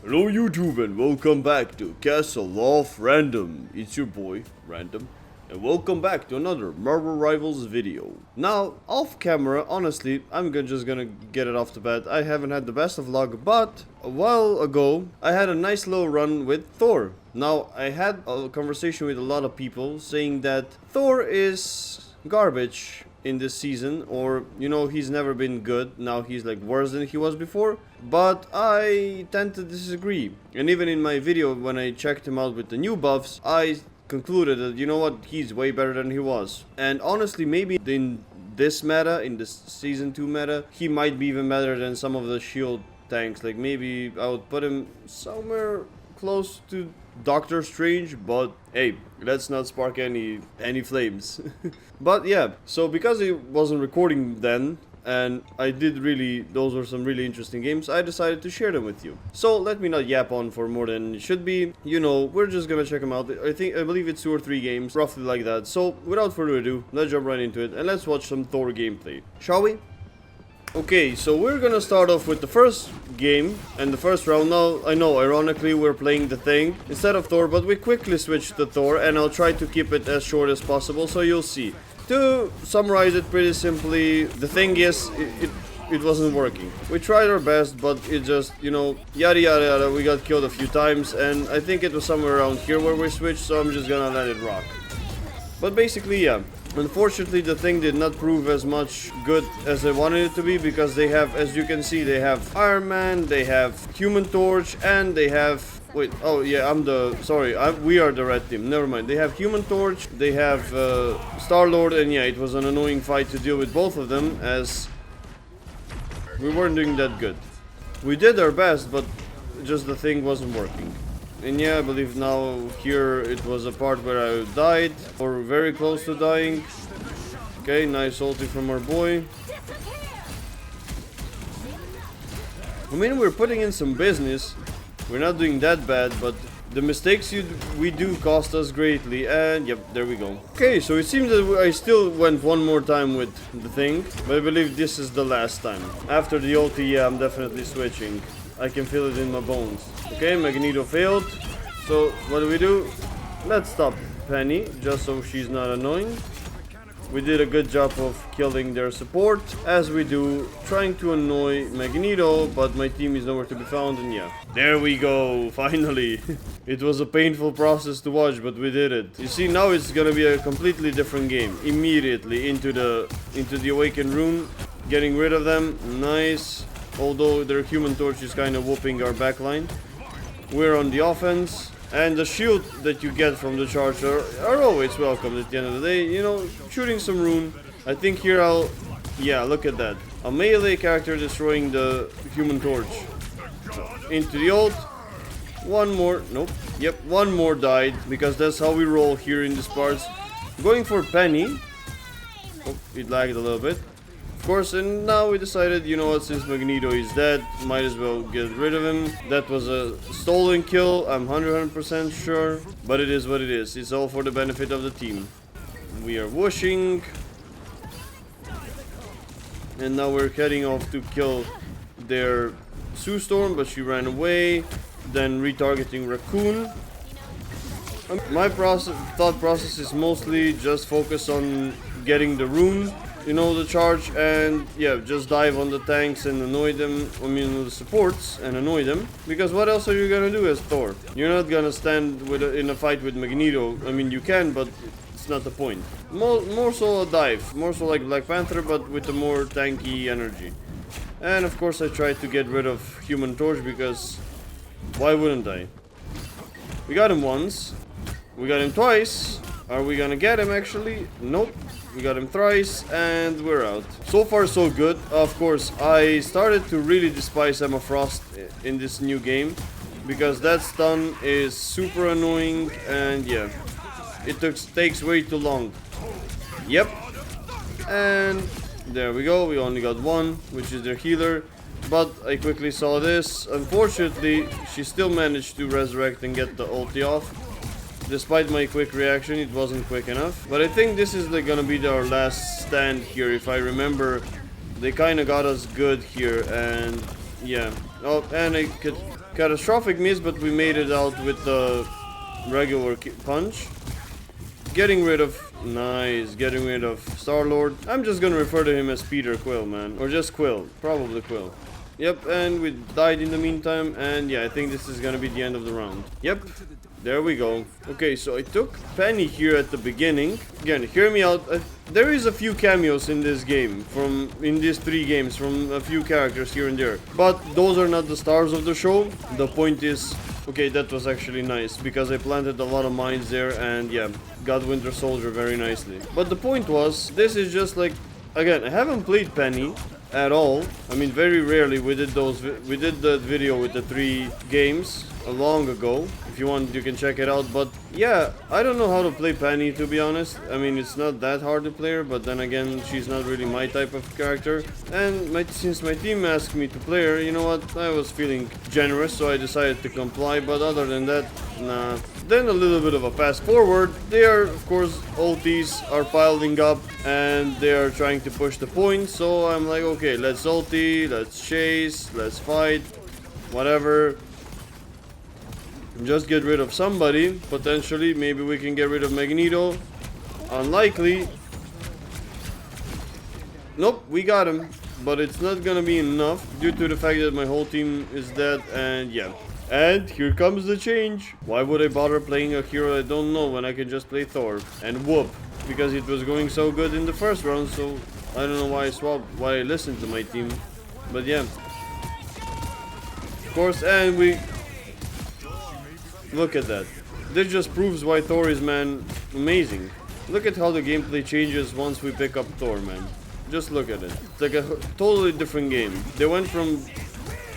Hello YouTube and welcome back to Castleofrandom. It's your boy, Random, and welcome back to another Marvel Rivals video. Now, off camera, honestly, I'm just gonna get it off the bat. I haven't had the best of luck, but a while ago, I had a nice little run with Thor. Now, I had a conversation with a lot of people saying that Thor is garbage in this season, or he's never been good. Now he's like worse than he was before, but I tend to disagree. And even in my video when I checked him out with the new buffs, I concluded that he's way better than he was. And honestly, maybe in this meta, in this season 2 meta, he might be even better than some of the shield tanks. Like maybe I would put him somewhere close to Doctor Strange, but hey, let's not spark any flames. But yeah, so because I wasn't recording then, and those were some really interesting games, I decided to share them with you. So let me not yap on for more than it should be. We're just gonna check them out. I believe it's 2 or 3 games, roughly like that. So without further ado, let's jump right into it and let's watch some Thor gameplay, shall we? Okay, so we're gonna start off with the first game and the first round. Now, I know, ironically, we're playing the Thing instead of Thor, but we quickly switched to Thor, and I'll try to keep it as short as possible, so you'll see. To summarize it pretty simply, the thing is, it wasn't working. We tried our best, but it just, yada yada yada, we got killed a few times, and I think it was somewhere around here where we switched, so I'm just gonna let it rock. But basically, yeah. Unfortunately, the Thing did not prove as much good as I wanted it to be, because they have, as you can see, they have Iron Man, they have Human Torch, and they have... Wait, oh yeah, we are the red team, never mind. They have Human Torch, they have Star-Lord, and yeah, it was an annoying fight to deal with both of them, as we weren't doing that good. We did our best, but just the Thing wasn't working. And yeah, I believe now here it was a part where I died, or very close to dying. Okay, nice ulti from our boy. I mean, we're putting in some business. We're not doing that bad, but the mistakes we do cost us greatly. And yep, there we go. Okay, so it seems that I still went one more time with the Thing, but I believe this is the last time. After the ulti, yeah, I'm definitely switching. I can feel it in my bones. Okay, Magneto failed. So, what do? Let's stop Penny, just so she's not annoying. We did a good job of killing their support, as we do, trying to annoy Magneto, but my team is nowhere to be found, and yeah. There we go, finally. It was a painful process to watch, but we did it. You see, now it's gonna be a completely different game. Immediately into the Awakened Rune, getting rid of them, nice. Although their Human Torch is kind of whooping our backline. We're on the offense. And the shield that you get from the charge are always welcome at the end of the day. Shooting some rune. I think here yeah, look at that. A melee character destroying the Human Torch. Into the ult. One more. Nope. Yep, one more died. Because that's how we roll here in this parts. Going for Penny. Oh, it lagged a little bit. Of course, and now we decided, since Magneto is dead, might as well get rid of him. That was a stolen kill, I'm 100% sure, but it is what it is. It's all for the benefit of the team. We are whooshing, and now we're heading off to kill their Sue Storm, but she ran away. Then retargeting Raccoon. My thought process is mostly just focus on getting the rune. The charge, and yeah, just dive on the tanks and annoy them. The supports and annoy them. Because what else are you gonna do as Thor? You're not gonna stand in a fight with Magneto. You can, but it's not the point. More so a dive. More so like Black Panther, but with a more tanky energy. And of course I tried to get rid of Human Torch, because why wouldn't I? We got him once. We got him twice. Are we gonna get him actually? Nope. We got him thrice, and we're out. So far, so good. Of course, I started to really despise Emma Frost in this new game, because that stun is super annoying, and yeah, it takes way too long. Yep. And there we go. We only got one, which is their healer. But I quickly saw this. Unfortunately, she still managed to resurrect and get the ulti off. Despite my quick reaction, it wasn't quick enough. But I think this is gonna be our last stand here. If I remember, they kind of got us good here, and yeah. Oh, and I could Catastrophic miss, but we made it out with the regular punch. Getting rid of... Nice. Getting rid of Star-Lord. I'm just gonna refer to him as Peter Quill, man. Or just Quill. Probably Quill. Yep, and we died in the meantime. And yeah, I think this is gonna be the end of the round. Yep. There we go. Okay, so I took Penny here at the beginning. Again, hear me out. There is a few cameos in this game, in these 3 games, from a few characters here and there. But those are not the stars of the show. The point is, okay, that was actually nice, because I planted a lot of mines there, and yeah, got Winter Soldier very nicely. But the point was, this is just like, again, I haven't played Penny at all. I mean, very rarely. We did the video with the 3 games long ago. If you want, you can check it out. But yeah, I don't know how to play Penny, to be honest. I mean, it's not that hard to play her, but then again, she's not really my type of character. And since my team asked me to play her, you know what, I was feeling generous, so I decided to comply. But other than that, nah. Then a little bit of a fast forward. They are, of course, ultis are piling up and they are trying to push the point. So I'm like, okay, let's ulti, let's chase, let's fight, whatever. Just get rid of somebody. Potentially, maybe we can get rid of Magneto. Unlikely. Nope, we got him. But it's not gonna be enough due to the fact that my whole team is dead. And yeah. And here comes the change. Why would I bother playing a hero I don't know when I can just play Thor and whoop? Because it was going so good in the first round, so I don't know why I swapped, why I listened to my team. But yeah. Of course, and we... Look at that. This just proves why Thor is, man, amazing. Look at how the gameplay changes once we pick up Thor, man. Just look at it. It's like a totally different game. They went from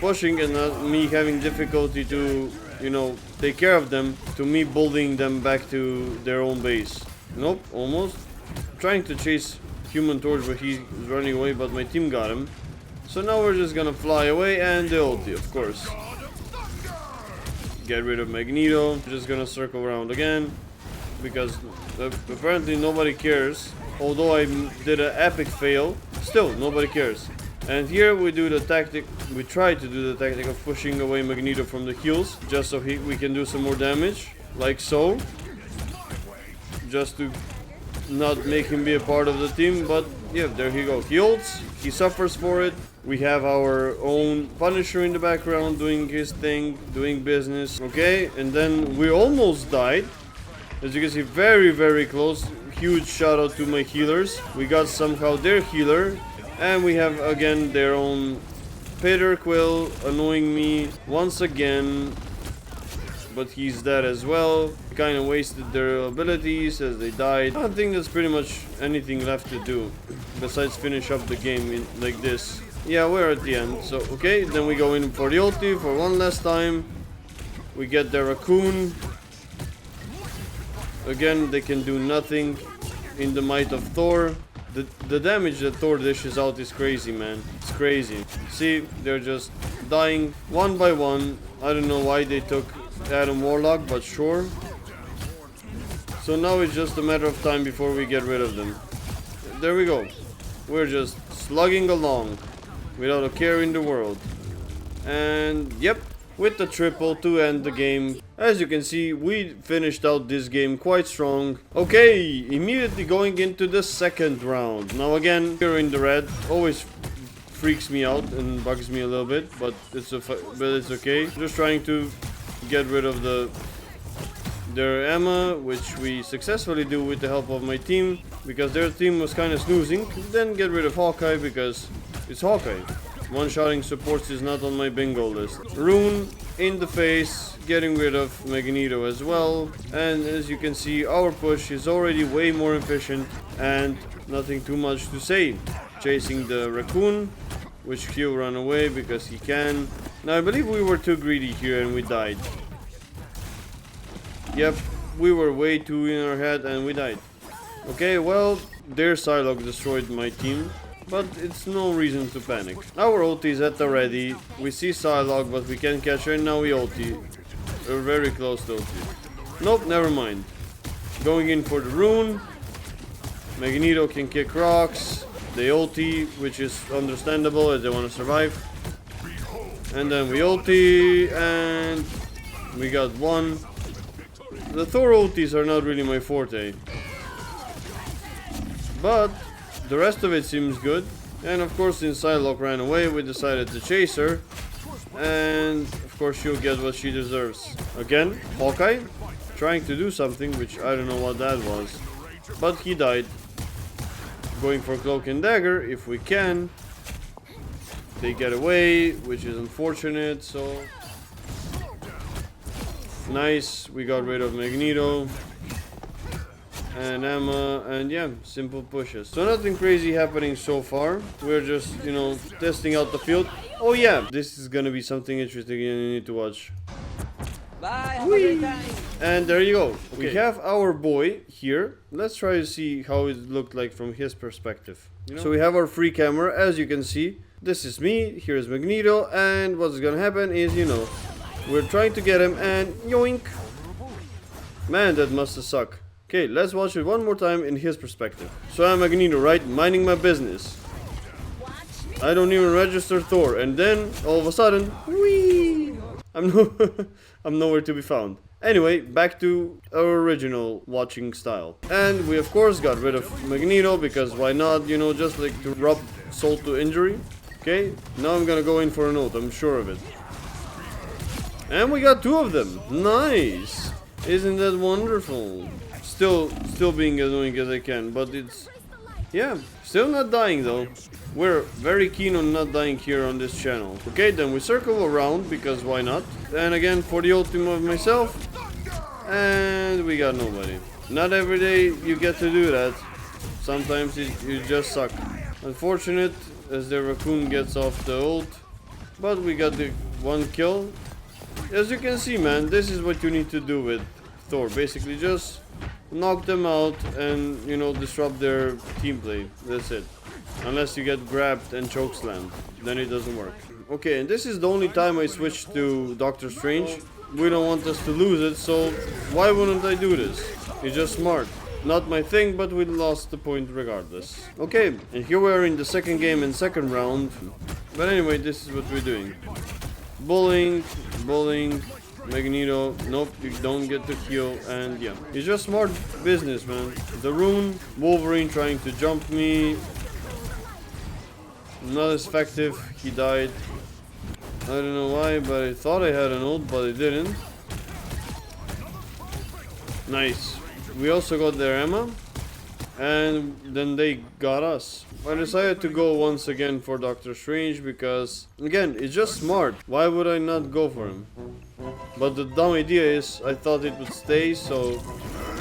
pushing and me having difficulty to, you know, take care of them, to me bullying them back to their own base. Nope, almost. I'm trying to chase Human Torch, but he's running away, but my team got him. So now we're just gonna fly away, and the ulti, of course. Get rid of Magneto. Just gonna circle around again, because apparently nobody cares. Although I did an epic fail, still nobody cares. And here we do the tactic, we try to do the tactic of pushing away Magneto from the heals, just so we can do some more damage, like so. Just to not make him be a part of the team, but yeah, there he goes. He ults, he suffers for it. We have our own Punisher in the background doing his thing, doing business. Okay, and then we almost died. As you can see, very, very close. Huge shout out to my healers. We got somehow their healer. And we have again their own Peter Quill annoying me once again. But he's dead as well. Kind of wasted their abilities as they died. I don't think there's pretty much anything left to do besides finish up the game like this. Yeah, we're at the end. So, okay, then we go in for the ulti for one last time. We get the raccoon. Again, they can do nothing in the might of Thor. The damage that Thor dishes out is crazy, man. It's crazy. See, they're just dying one by one. I don't know why they took Adam Warlock, but sure. So now it's just a matter of time before we get rid of them. There we go. We're just slugging along without a care in the world. And yep, with the triple to end the game. As you can see, we finished out this game quite strong. Okay, immediately going into the second round. Now again, here in the red, always freaks me out and bugs me a little bit, but it's okay. Just trying to get rid of their Emma, which we successfully do with the help of my team, because their team was kind of snoozing. Then get rid of Hawkeye, because it's Hawkeye. One-shotting supports is not on my bingo list. Rune in the face, getting rid of Magneto as well. And as you can see, our push is already way more efficient and nothing too much to say. Chasing the raccoon, which he'll run away because he can. Now I believe we were too greedy here and we died. Yep, we were way too in our head and we died. Okay, well, their Psylocke destroyed my team. But it's no reason to panic. Our ulti is at the ready. We see Psylocke, but we can't catch her, and now we ulti. We're very close to ulti. Nope, never mind. Going in for the rune. Magneto can kick rocks. They ulti, which is understandable as they want to survive. And then we ulti, and we got one. The Thor ultis are not really my forte, but the rest of it seems good. And of course, since Psylocke ran away, we decided to chase her. And of course, she'll get what she deserves. Again, Hawkeye trying to do something, which I don't know what that was. But he died. Going for Cloak and Dagger if we can. They get away, which is unfortunate, so... Nice, we got rid of Magneto. And Emma, and yeah, simple pushes. So nothing crazy happening so far. We're just, you know, testing out the field. Oh yeah, this is gonna be something interesting and you need to watch. Bye, have a great time. And there you go. Okay. We have our boy here. Let's try to see how it looked like from his perspective. You know? So we have our free camera, as you can see. This is me, here's Magneto, and what's gonna happen is, you know, we're trying to get him, and yoink! Man, that must have sucked. Okay, let's watch it one more time in his perspective. So I'm Magneto, right? Minding my business. I don't even register Thor, and then, all of a sudden, whee! I'm nowhere to be found. Anyway, back to our original watching style. And we of course got rid of Magneto, because why not, you know, just like to rub salt to injury. Okay, now I'm gonna go in for an ult, I'm sure of it. And we got two of them. Nice! Isn't that wonderful? Still being annoying as I can, but it's... Yeah, still not dying though. We're very keen on not dying here on this channel. Okay, then we circle around, because why not? And again, for the ultimate of myself. And we got nobody. Not every day you get to do that. Sometimes you just suck. Unfortunate, as the raccoon gets off the ult. But we got the one kill. As you can see, man, this is what you need to do with Thor. Basically, just knock them out and, you know, disrupt their team play. That's it. Unless you get grabbed and chokeslammed, then it doesn't work. Okay, and this is the only time I switched to Doctor Strange. We don't want us to lose it, so why wouldn't I do this? It's just smart. Not my thing, but we lost the point regardless. Okay, and here we are in the second game and second round. But anyway, this is what we're doing. Bullying, Magneto, nope, you don't get the kill, and yeah. It's just smart business, man. The rune, Wolverine trying to jump me. Not as effective, he died. I don't know why, but I thought I had an ult, but I didn't. Nice. We also got their Emma, and then they got us. I decided to go once again for Doctor Strange because, again, it's just smart. Why would I not go for him? But the dumb idea is, I thought it would stay, so...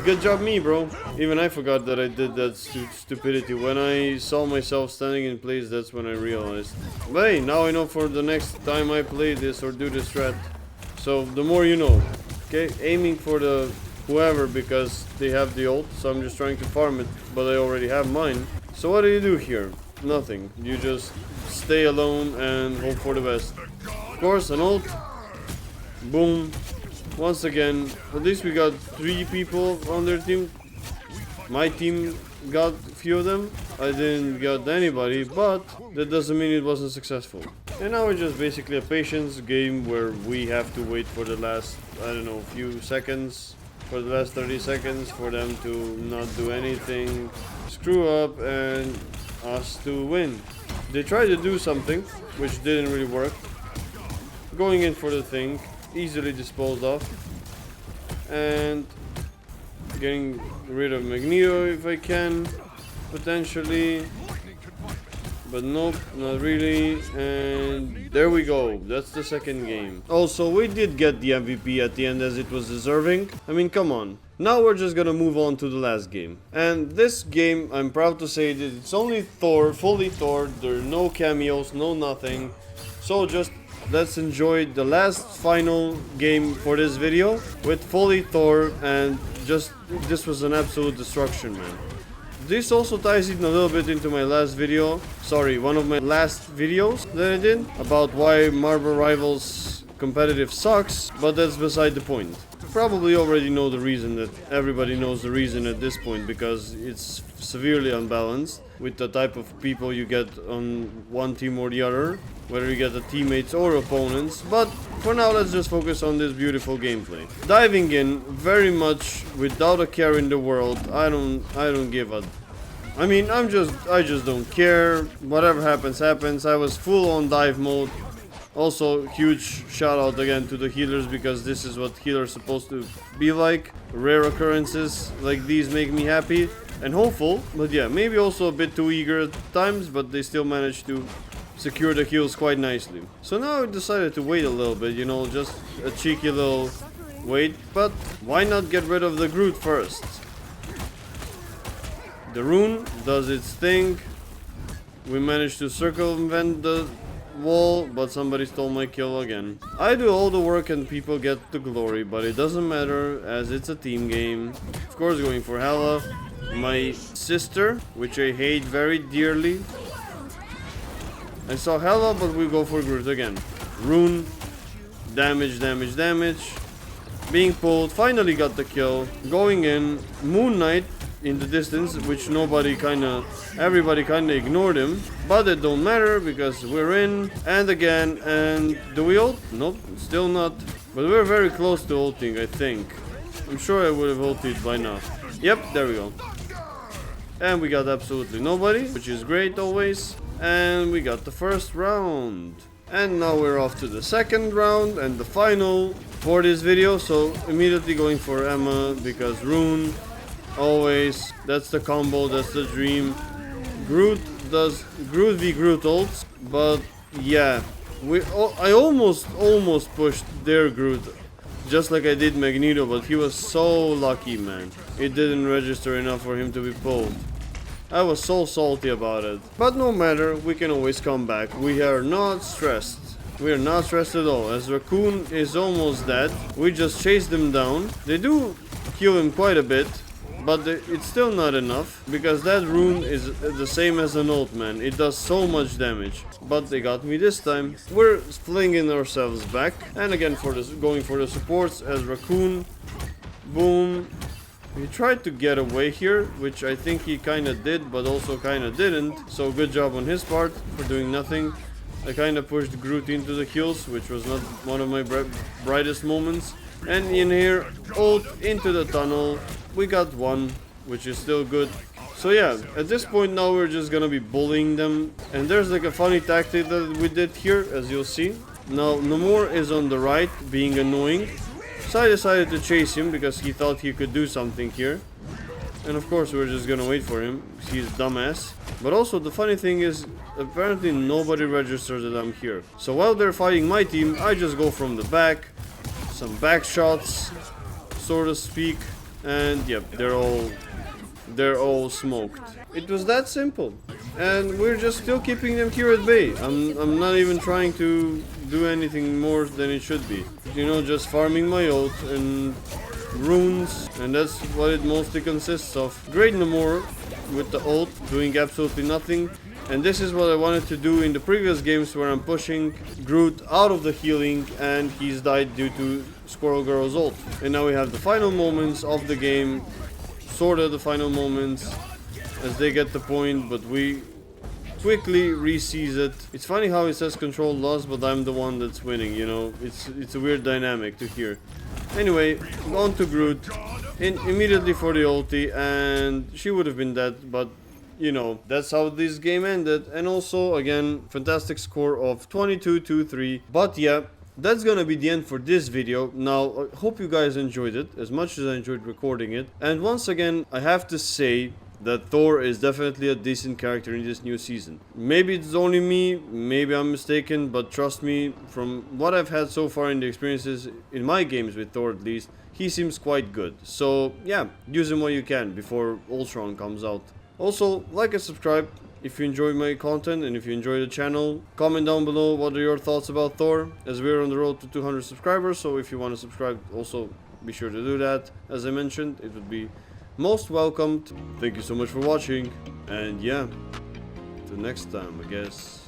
Good job me, bro. Even I forgot that I did that stupidity. When I saw myself standing in place, that's when I realized. But hey, now I know for the next time I play this or do this strat. So, the more you know. Okay, aiming for the whoever because they have the ult, so I'm just trying to farm it, but I already have mine. So what do you do here? Nothing. You just stay alone and hope for the best. Of course, an ult. Boom. Once again, at least we got 3 people on their team. My team got a few of them. I didn't get anybody, but that doesn't mean it wasn't successful. And now it's just basically a patience game where we have to wait for the last, I don't know, few seconds. For the last 30 seconds for them to not do anything, screw up, and us to win. They tried to do something, which didn't really work. Going in for the thing, easily disposed of. And getting rid of Magneto if I can, potentially. But nope, not really. And there we go. That's the second game. Also, we did get the MVP at the end as it was deserving. I mean, come on. Now we're just gonna move on to the last game. And this game, I'm proud to say that it's only Thor, fully Thor. There are no cameos, no nothing. So just let's enjoy the last final game for this video with fully Thor, and just this was an absolute destruction, man. This also ties in a little bit into my last video, one of my last videos that I did about why Marvel Rivals competitive sucks, but that's beside the point. probably already know the reason, that everybody knows the reason at this point, because it's severely unbalanced with the type of people you get on one team or the other, whether you get the teammates or opponents. But for now, let's just focus on this beautiful gameplay. Diving in very much without a care in the world. I don't give a... I mean, I just don't care. Whatever happens, happens. I was full on dive mode. Also, huge shout out again to the healers, because this is what healers supposed to be like. Rare occurrences like these make me happy and hopeful, but yeah, maybe also a bit too eager at times, but they still managed to secure the heals quite nicely. So now I decided to wait a little bit, you know, just a cheeky little wait, but why not get rid of the Groot first? The rune does its thing. We managed to circumvent the wall, but somebody stole my kill again. I do all the work and people get the glory, but it doesn't matter as it's a team game. Of course, going for Hela, my sister, which I hate very dearly. I saw Hela, but we go for Groot again. Rune, damage, damage, damage. Being pulled, finally got the kill. Going in, Moon Knight in the distance, which everybody kinda ignored him, but it don't matter because we're in. And again, and do we ult? Nope, still not, but we're very close to ulting, I think. I'm sure I would have ulted by now. Yep, there we go. And we got absolutely nobody, which is great always. And we got the first round. And now we're off to the second round and the final for this video. So immediately going for Emma because rune. Always, that's the combo, that's the dream. Groot v Groot ults, but yeah, I almost pushed their Groot, just like I did Magneto, but he was so lucky, man. It didn't register enough for him to be pulled. I was so salty about it, but no matter, we can always come back. We are not stressed. We are not stressed at all. As Raccoon is almost dead, we just chase them down. They do kill him quite a bit, but it's still not enough, because that rune is the same as an ult, man. It does so much damage, but they got me this time. We're flinging ourselves back, and again going for the supports as Raccoon. Boom. He tried to get away here, which I think he kinda did, but also kinda didn't. So good job on his part for doing nothing. I kinda pushed Groot into the kills, which was not one of my brightest moments. And in here, ult into the tunnel. We got one, which is still good. So yeah, at this point now we're just gonna be bullying them. And there's like a funny tactic that we did here, as you'll see. Now Namor is on the right, being annoying. So I decided to chase him because he thought he could do something here. And of course we're just gonna wait for him. He's dumbass. But also the funny thing is, apparently nobody registers that I'm here. So while they're fighting my team, I just go from the back. Some back shots, so to speak. And yep, they're all smoked. It was that simple. And we're just still keeping them here at bay. I'm not even trying to do anything more than it should be. You know, just farming my ult and runes, and that's what it mostly consists of. Great Namor with the ult, doing absolutely nothing. And this is what I wanted to do in the previous games, where I'm pushing Groot out of the healing and he's died due to Squirrel Girl's ult. And now we have the final moments of the game, sorta the final moments, as they get the point, but we quickly re-seize it. It's funny how it says control loss, but I'm the one that's winning, you know. It's a weird dynamic to hear. Anyway, on to Groot, and immediately for the ulti, and she would have been dead, but you know, that's how this game ended. And also, again, fantastic score of 22-3. But yeah, that's gonna be the end for this video. Now, I hope you guys enjoyed it as much as I enjoyed recording it. And once again, I have to say that Thor is definitely a decent character in this new season. Maybe it's only me, maybe I'm mistaken, but trust me, from what I've had so far in the experiences in my games with Thor at least, he seems quite good. So yeah, use him while you can before Ultron comes out. Also, like and subscribe if you enjoy my content, and if you enjoy the channel, comment down below what are your thoughts about Thor, as we're on the road to 200 subscribers. So if you want to subscribe, also be sure to do that. As I mentioned, it would be most welcomed. Thank you so much for watching, and yeah, till next time, I guess.